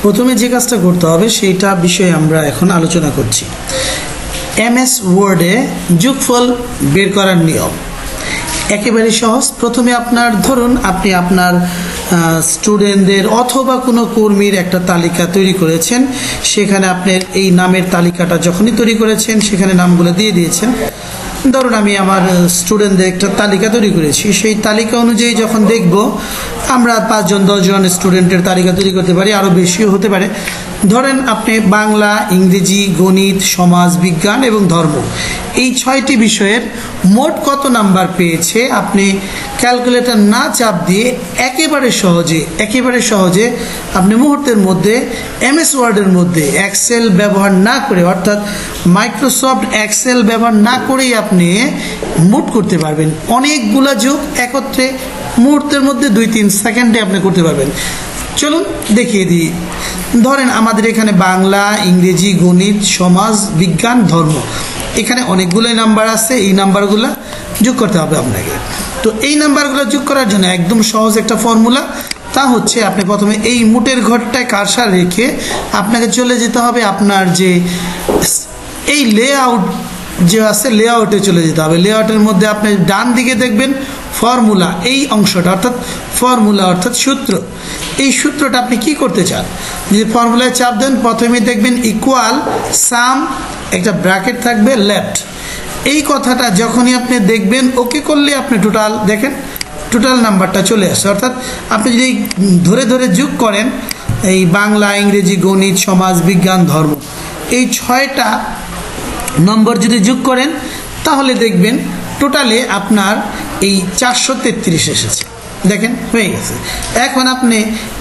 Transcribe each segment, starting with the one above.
প্রথমে যে কাজটা করতে হবে সেইটা বিষয়ে আমরা এখন আলোচনা করছি। এমএস ওয়ার্ডে যোগফল বের করার নিয়ম একেবারে সহজ। প্রথমে আপনার ধরুন আপনি আপনার স্টুডেন্টদের অথবা কোনো কর্মীর একটা তালিকা তৈরি করেছেন, সেখানে আপনার এই নামের তালিকাটা যখনই তৈরি করেছেন সেখানে নামগুলো দিয়ে দিয়েছেন। ধরুন আমি আমার স্টুডেন্টদের একটা তালিকা তৈরি করেছি, সেই তালিকা অনুযায়ী যখন দেখব আমরা 5 জন 10 জন স্টুডেন্টের তালিকা তৈরি করতে পারি, আরও বেশিও হতে পারে। ধরেন আপনি বাংলা, ইংরেজি, গণিত, সমাজ বিজ্ঞান এবং ধর্ম এই 6টি বিষয়ের মোট কত নাম্বার পেয়েছে আপনি ক্যালকুলেটর না চাপ দিয়ে একেবারে সহজে আপনি মুহূর্তের মধ্যে এমএস ওয়ার্ডের মধ্যে এক্সেল ব্যবহার না করে, অর্থাৎ মাইক্রোসফট এক্সেল ব্যবহার না করেই আপনি মোট করতে পারবেন। অনেকগুলা যোগ একত্রে মুহূর্তের মধ্যে 2-3 সেকেন্ডে আপনি করতে পারবেন। চলুন দেখিয়ে দিই। ধরেন আমাদের এখানে বাংলা, ইংরেজি, গণিত, সমাজ বিজ্ঞান, ধর্ম, এখানে অনেকগুলোই নাম্বার আছে। এই নাম্বারগুলো যোগ করতে হবে আপনাকে। তো এই নাম্বারগুলো যোগ করার জন্য একদম সহজ একটা ফর্মুলা, তা হচ্ছে আপনি প্রথমে এই মোটের ঘরটায় কারসার রেখে আপনাকে চলে যেতে হবে আপনার যে এই লেআউট যে আছে, লেআউটে চলে যেতে হবে। লেআউটের মধ্যে আপনি ডান দিকে দেখবেন ফর্মুলা, এই অংশটা অর্থাৎ ফর্মুলা অর্থাৎ সূত্র। এই সূত্রটা আপনি কি করতে চান, যদি ফর্মুলায় চাপ দেন প্রথমে দেখবেন ইকুয়াল সাম, একটা ব্র্যাকেট থাকবে লেফট। এই কথাটা যখনই আপনি দেখবেন ওকে করলে আপনি টোটাল দেখেন টোটাল নাম্বারটা চলে আসে। অর্থাৎ আপনি যদি ধরে ধরে যোগ করেন এই বাংলা, ইংরেজি, গণিত, সমাজ বিজ্ঞান, ধর্ম এই 6টা নম্বর যদি যোগ করেন তাহলে দেখবেন টোটালে আপনার এই 433 এসেছে। দেখেন হয়ে গেছে। এখন আপনি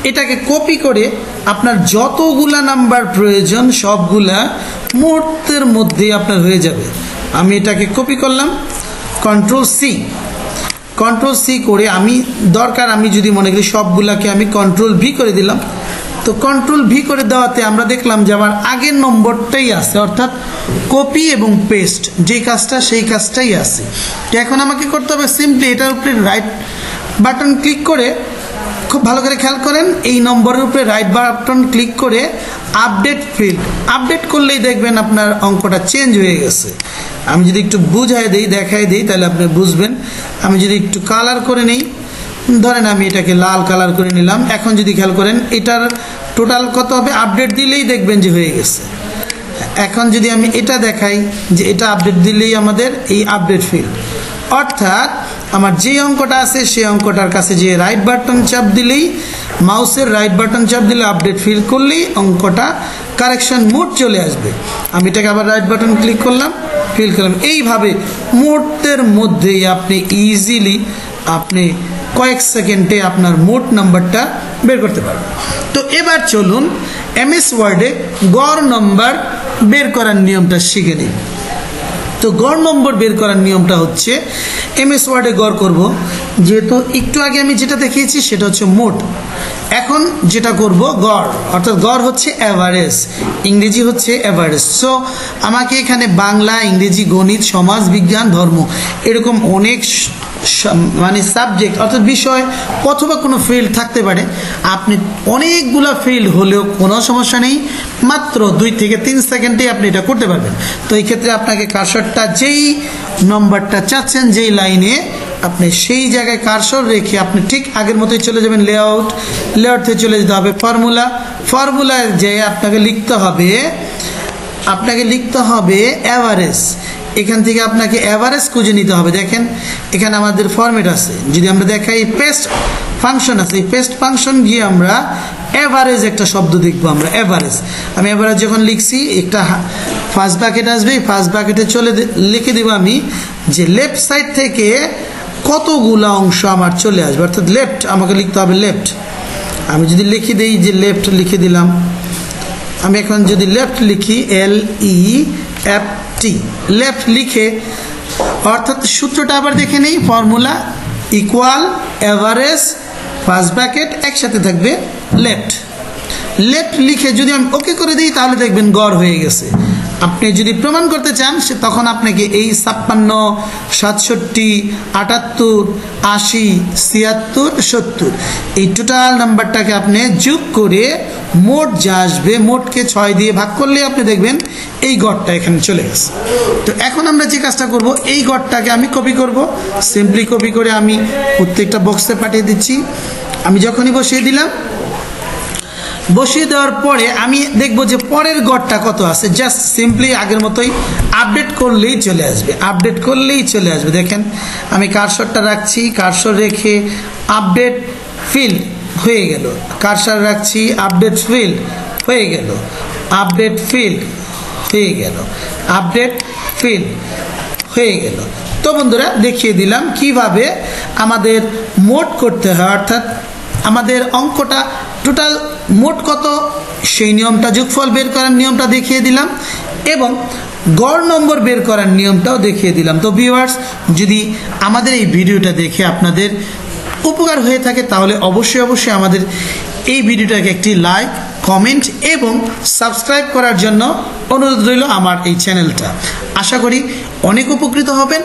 এটাকে কপি করে আপনার যতগুলা নাম্বার প্রয়োজন সবগুলা মুহূর্তের মধ্যে আপনার হয়ে যাবে। আমি এটাকে কপি করলাম, কন্ট্রোল সি করে আমি যদি মনে করি সবগুলাকে আমি কন্ট্রোল ভি করে দিলাম। তো কন্ট্রোল ভি করে দেওয়াতে আমরা দেখলাম যে আমার আগের নম্বরটাই আছে, অর্থাৎ কপি এবং পেস্ট যে কাজটা সেই কাজটাই আছে। তো এখন আমাকে করতে হবে সিম্পলি এটার উপরে রাইট বাটন ক্লিক করে, খুব ভালো করে খেয়াল করেন, এই নম্বরের উপরে রাইট বাটন ক্লিক করে আপডেট ফিল্ড আপডেট করলেই দেখবেন আপনার অঙ্কটা চেঞ্জ হয়ে গেছে। আমি যদি একটু দেখাই দিই তাহলে আপনি বুঝবেন। আমি যদি একটু কালার করে নিই, ধরেন আমি এটাকে লাল কালার করে নিলাম। এখন যদি খেয়াল করেন এটার টোটাল কত হবে, আপডেট দিলেই দেখবেন যে হয়ে গেছে। এখন যদি আমি এটা দেখাই যে এটা আপডেট দিলেই আমাদের এই আপডেট ফিল্ড, অর্থাৎ আমার যে অঙ্কটা আছে সেই অঙ্কটার কাছে যে রাইট বাটন চাপ দিলেই, মাউসের রাইট বাটন চাপ দিলে আপডেট ফিল করলেই অঙ্কটা কারেকশন মোড চলে আসবে। আমি এটাকে আবার রাইট বাটন ক্লিক করলাম, ফিল করলাম। এইভাবে মুহূর্তের মধ্যেই আপনি ইজিলি কয়েক সেকেন্ডে আপনার মোট নাম্বারটা বের করতে পারবেন। তো এবার চলুন এমএস ওয়ার্ডে গড় নম্বর বের করার নিয়মটা শিখে নিন। তো গড় নম্বর বের করার নিয়মটা হচ্ছে এমএস ওয়ার্ডে গড় করব, যেহেতু একটু আগে আমি যেটা দেখিয়েছি সেটা হচ্ছে মোট। এখন যেটা করব গড়, অর্থাৎ গড় হচ্ছে অ্যাভারেজ, ইংরেজি হচ্ছে অ্যাভারেজ। সো আমাকে এখানে বাংলা, ইংরেজি, গণিত, সমাজ বিজ্ঞান, ধর্ম এরকম অনেক সাবজেক্ট অর্থাৎ বিষয় অথবা কোনো ফিল্ড থাকতে পারে। আপনি অনেকগুলো ফিল্ড হলেও কোনো সমস্যা নেই, মাত্র 2 থেকে 3 সেকেন্ডে আপনি এটা করতে পারবেন। তো এই ক্ষেত্রে আপনাকে কার্সরটা যেই নম্বরটা চাচ্ছেন, যেই লাইনে আপনি সেই জায়গায় কার্সর রেখে আপনি ঠিক আগের মতোই চলে যাবেন লেআউট থেকে চলে যেতে হবে ফর্মুলায় যে আপনাকে লিখতে হবে অ্যাভারেজ। এখান থেকে আপনাকে অ্যাভারেজ খুঁজে নিতে হবে। দেখেন এখানে আমাদের ফরম্যাট আছে, যদি আমরা দেখাই পেস্ট ফাংশন আছে, এই পেস্ট ফাংশন গিয়ে আমরা অ্যাভারেজ একটা শব্দ দেখবো আমরা অ্যাভারেজ। আমি অ্যাভারেজ যখন লিখছি একটা ফার্স্ট ব্র্যাকেট আসবে, ফার্স্ট ব্র্যাকেটে লিখে দেবো আমি যে লেফট সাইড থেকে কতগুলা অংশ আমার চলে আসবে, অর্থাৎ লেফট আমাকে লিখতে হবে লেফট। আমি যদি লিখে দিই যে লেফট লিখে দিলাম, আমি এখন যদি লেফট লিখি LEFT লেফট লিখে, অর্থাৎ সূত্রটা আবার দেখে নেই, formula equal average first bracket একসাথে থাকবে লেফট লিখে যদি আমি ওকে করে দিই তাহলে দেখবেন গড় হয়ে গেছে। আপনি যদি প্রমাণ করতে চান তখন আপনাকে এই 56, 67, 78, 80, 76, 70 এই টোটাল নাম্বারটাকে আপনি যোগ করে মোট যা আসবে, মোটকে 6 দিয়ে ভাগ করলে আপনি দেখবেন এই গড়টা এখানে চলে গেছে। তো এখন আমরা যে কাজটা করব, এই গড়টাকে আমি কপি করব। সিম্পলি কপি করে আমি প্রত্যেকটা বক্সে পাঠিয়ে দিচ্ছি। আমি যখনই বসিয়ে দিলাম, বসিয়ে দেওয়ার পরে আমি দেখব যে পরের গড়টা কত আছে। জাস্ট সিম্পলি আগের মতোই আপডেট করলেই চলে আসবে, আপডেট করলেই চলে আসবে। দেখেন আমি কার্সরটা রাখছি, কার্সর রেখে আপডেট ফিল্ড হয়ে গেল, কার্সর রাখছি, আপডেট ফিল্ড হয়ে গেল, আপডেট ফিল্ড হয়ে গেল, আপডেট ফিল্ড হয়ে গেল। তো বন্ধুরা দেখিয়ে দিলাম কিভাবে আমাদের মোট করতে হয়, অর্থাৎ আমাদের অঙ্কটা টোটাল মোট কত সেই নিয়মটা, যোগফল বের করার নিয়মটা দেখিয়ে দিলাম এবং গড় নম্বর বের করার নিয়মটাও দেখিয়ে দিলাম। তো ভিউয়ার্স, যদি আমাদের এই ভিডিওটা দেখে আপনাদের উপকার হয়ে থাকে তাহলে অবশ্যই অবশ্যই আমাদের এই ভিডিওটাকে একটি লাইক, কমেন্ট এবং সাবস্ক্রাইব করার জন্য অনুরোধ রইল আমার এই চ্যানেলটা। আশা করি অনেক উপকৃত হবেন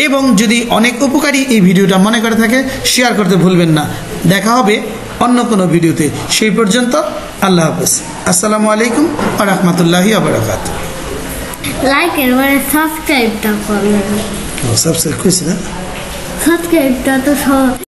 এবং যদি অনেক উপকারী এই ভিডিওটা মনে করে থাকে শেয়ার করতে ভুলবেন না। দেখা হবে অন্য কোনো ভিডিওতে, সেই পর্যন্ত আল্লাহ হাফেজ। আসসালামু আলাইকুম ওয়া রাহমাতুল্লাহি ওয়া বারাকাতুহু। লাইক এর পরে সাবস্ক্রাইবটা করবেন। সাবস্ক্রাইব করেছি না? সাবস্ক্রাইবটা তো সব